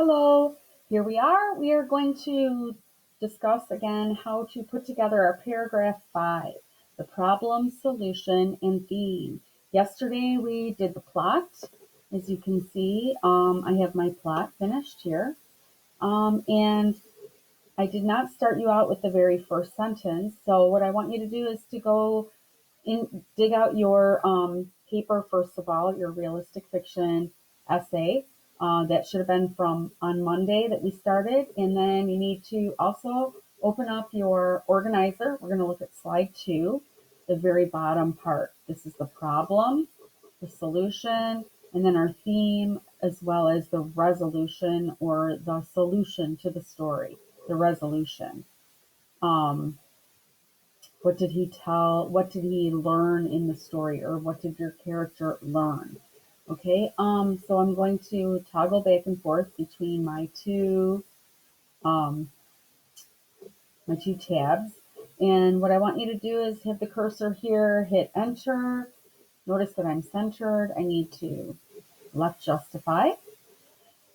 Hello, here we are. We are going to discuss again how to put together our paragraph 5, the problem, solution, and theme. Yesterday we did the plot. As you can see, I have my plot finished here. And I did not start you out with the very first sentence. So what I want you to do is to go dig out your paper, first of all, your realistic fiction essay. That should have been from on Monday that we started. And then you need to also open up your organizer. We're going to look at slide 2, the very bottom part. This is the problem, the solution, and then our theme, as well as the resolution or the solution to the story, the resolution. What did he tell? What did he learn in the story, or what did your character learn? Okay, so I'm going to toggle back and forth between um, my two tabs. And what I want you to do is hit the cursor here, hit enter. Notice that I'm centered. I need to left justify.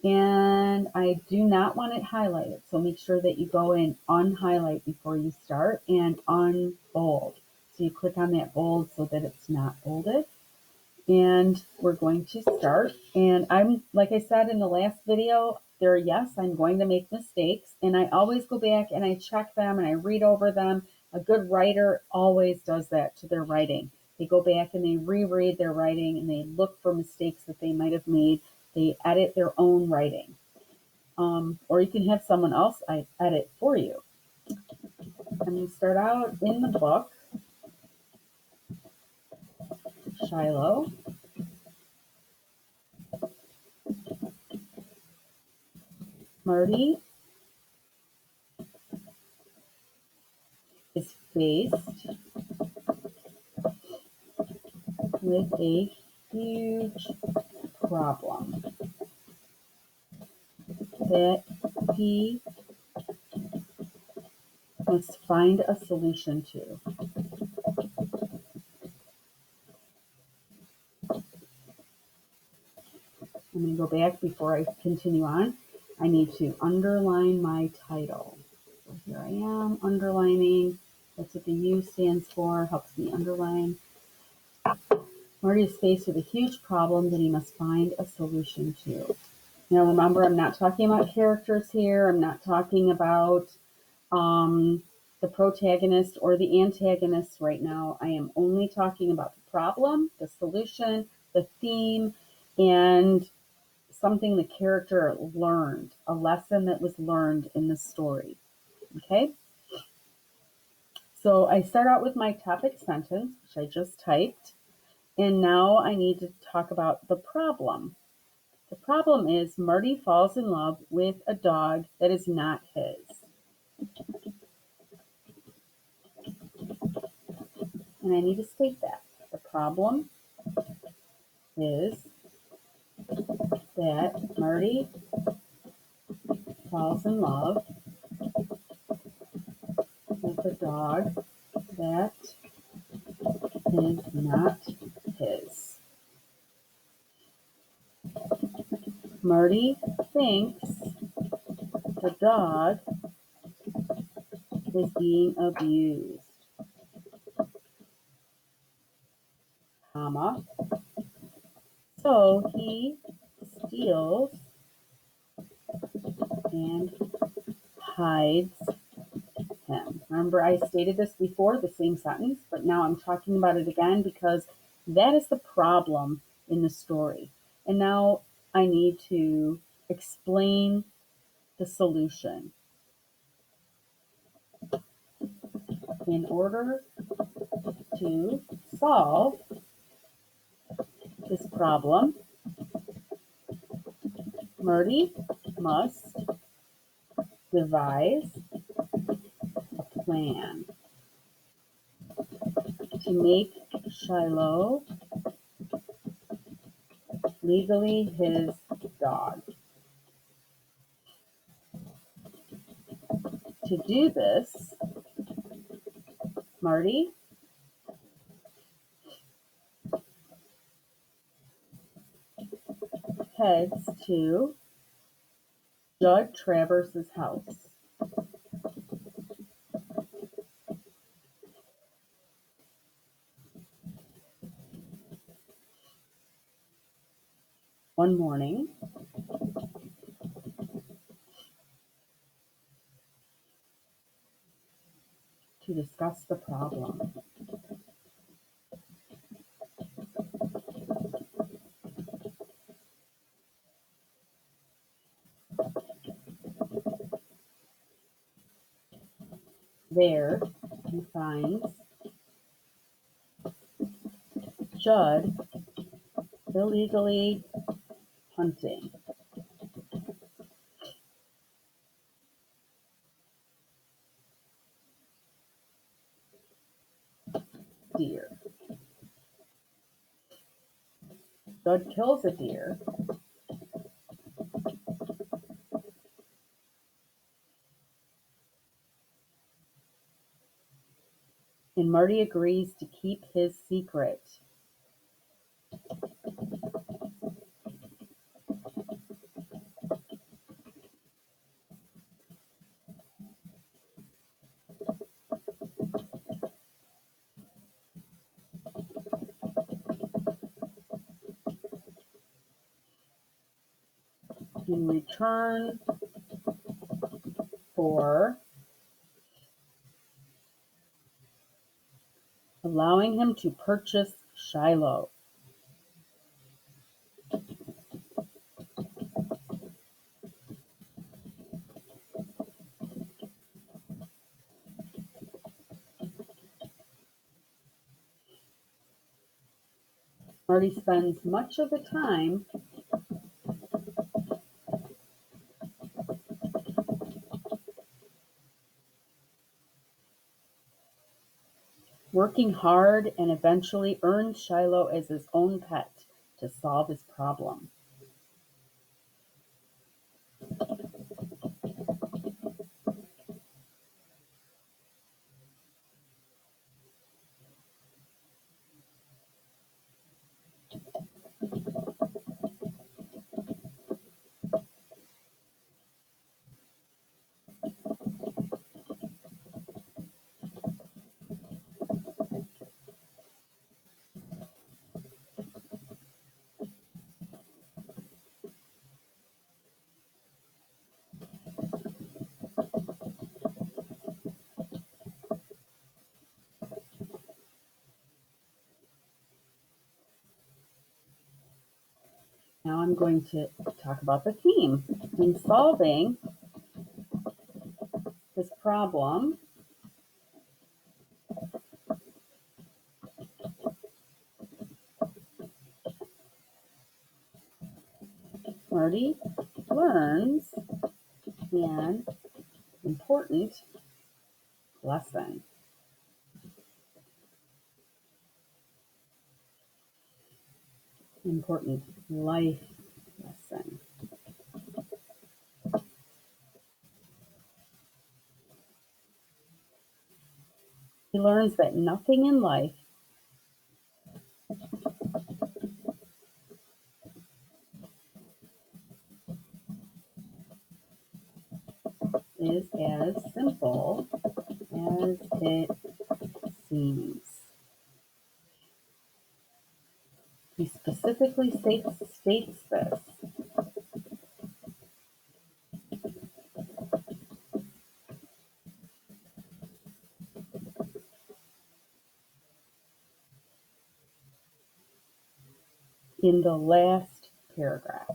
And I do not want it highlighted. So make sure that you go in unhighlight before you start and unbold. So you click on that bold so that it's not bolded. And we're going to start. And like I said in the last video, yes, I'm going to make mistakes. And I always go back and I check them and I read over them. A good writer always does that to their writing. They go back and they reread their writing and they look for mistakes that they might have made. They edit their own writing. Or you can have someone else edit for you. I'm going to start out in the book. Shiloh. Marty is faced with a huge problem that he must find a solution to. I'm going to go back before I continue on. I need to underline my title. So here I am underlining. That's what the U stands for, helps me underline. Marty is faced with a huge problem that he must find a solution to. Now remember, I'm not talking about characters here. I'm not talking about the protagonist or the antagonist right now. I am only talking about the problem, the solution, the theme, and something the character learned, a lesson that was learned in the story. Okay? So I start out with my topic sentence, which I just typed, and now I need to talk about the problem. The problem is Marty falls in love with a dog that is not his. And I need to state that. The problem is that Marty falls in love with a dog that is not his. Marty thinks the dog is being abused, comma, so he steals and hides him. Remember, I stated this before, the same sentence, but now I'm talking about it again because that is the problem in the story. And now I need to explain the solution. In order to solve this problem, Marty must devise a plan to make Shiloh legally his dog. To do this, Marty heads to Judd Travers's house. One morning, to discuss the problem. There, he finds Judd illegally hunting deer. Judd kills a deer, and Marty agrees to keep his secret. In return for allowing him to purchase Shiloh. Marty spends much of the time working hard and eventually earns Shiloh as his own pet to solve his problem. Now I'm going to talk about the theme. In solving this problem, Marty learns an important lesson. Important life lesson. He learns that nothing in life is as simple as it seems. He specifically states this. In the last paragraph.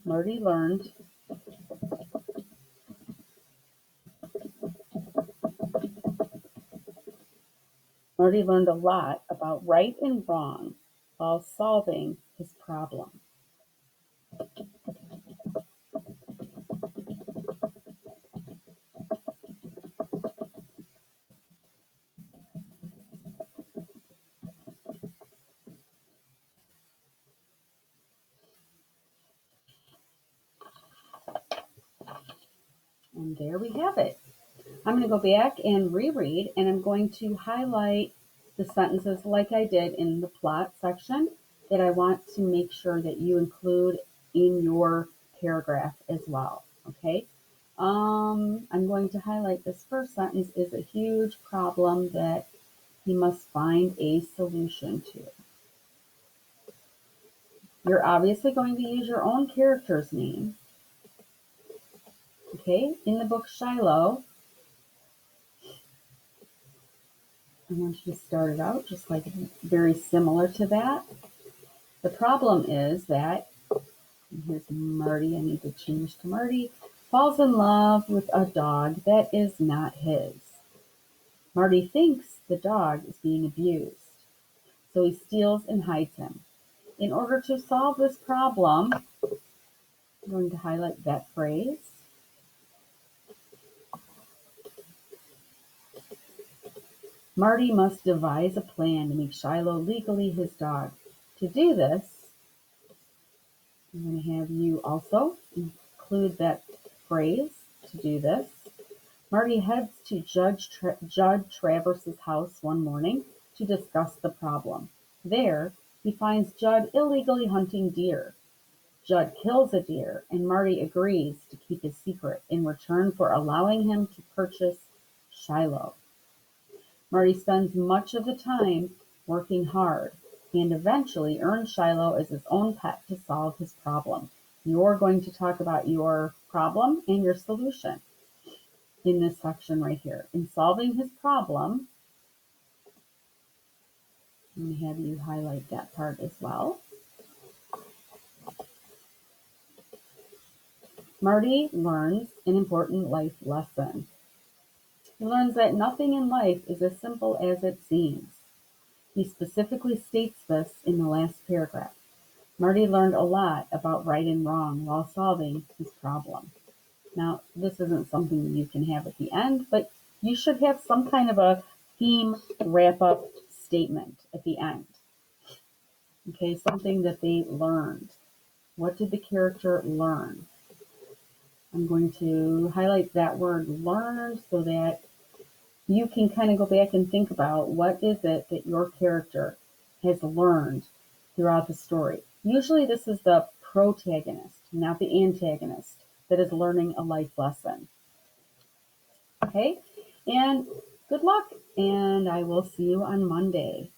Marty learned a lot about right and wrong while solving his problem. And there we have it. I'm going to go back and reread, and I'm going to highlight the sentences like I did in the plot section that I want to make sure that you include in your paragraph as well. Okay. I'm going to highlight this first sentence is a huge problem that he must find a solution to. You're obviously going to use your own character's name. Okay, in the book Shiloh, I want you to start it out just like very similar to that. The problem is that, here's Marty, I need to change to Marty, falls in love with a dog that is not his. Marty thinks the dog is being abused, so he steals and hides him. In order to solve this problem, I'm going to highlight that phrase. Marty must devise a plan to make Shiloh legally his dog. To do this, I'm going to have you also include that phrase to do this. Marty heads to Judd Travers's house one morning to discuss the problem. There, he finds Judd illegally hunting deer. Judd kills a deer, and Marty agrees to keep his secret in return for allowing him to purchase Shiloh. Marty spends much of the time working hard and eventually earns Shiloh as his own pet to solve his problem. You're going to talk about your problem and your solution in this section right here. In solving his problem, let me have you highlight that part as well. Marty learns an important life lesson. He learns that nothing in life is as simple as it seems. He specifically states this in the last paragraph. Marty learned a lot about right and wrong while solving his problem. Now, this isn't something you can have at the end, but you should have some kind of a theme wrap-up statement at the end. Okay, something that they learned. What did the character learn? I'm going to highlight that word learned so that you can kind of go back and think about what is it that your character has learned throughout the story. Usually this is the protagonist, not the antagonist, that is learning a life lesson. Okay, and good luck, and I will see you on Monday.